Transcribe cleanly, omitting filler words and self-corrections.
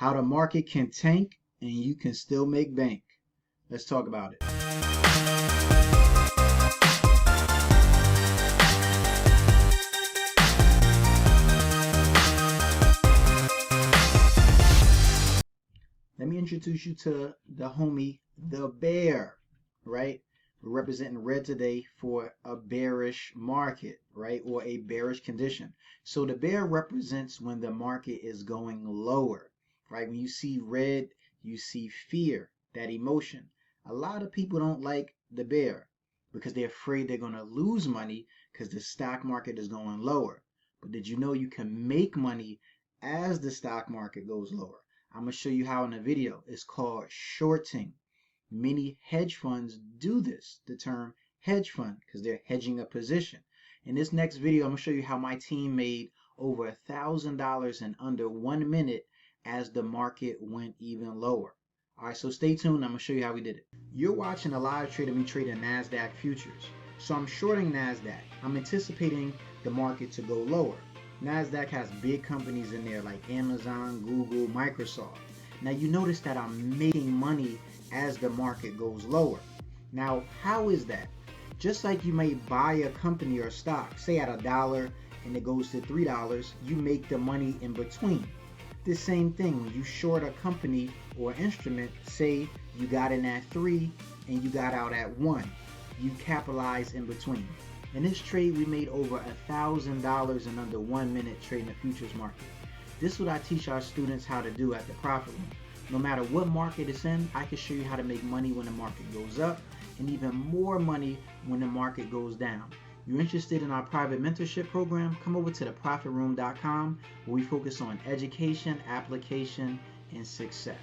How the market can tank and you can still make bank. Let's talk about it. Let me introduce you to the homie, the bear, right? We're representing red today for a bearish market, right? Or a bearish condition. So the bear represents when the market is going lower, right? When you see red, you see fear, that emotion. A lot of people don't like the bear because they're afraid they're going to lose money because the stock market is going lower. But did you know you can make money as the stock market goes lower? I'm going to show you how in a video. It's called shorting. Many hedge funds do this, the term hedge fund, because they're hedging a position. In this next video, I'm going to show you how my team made over $1,000 in under 1 minute as the market went even lower. All right, so stay tuned. I'm going to show you how we did it. You're watching a live trade of me trading NASDAQ futures. So I'm shorting NASDAQ. I'm anticipating the market to go lower. NASDAQ has big companies in there like Amazon, Google, Microsoft. Now you notice that I'm making money as the market goes lower. Now, how is that? Just like you may buy a company or stock, say at $1 and it goes to $3, you make the money in between. The same thing when you short a company or instrument, say you got in at 3 and you got out at 1, you capitalize in between. In this trade, we made over $1,000 in under 1 minute trading the futures market. This is what I teach our students how to do at the Profit Room. No matter what market it's in, I can show you how to make money when the market goes up and even more money when the market goes down. You're interested in our private mentorship program? Come over to theprofitroom.com where we focus on education, application, and success.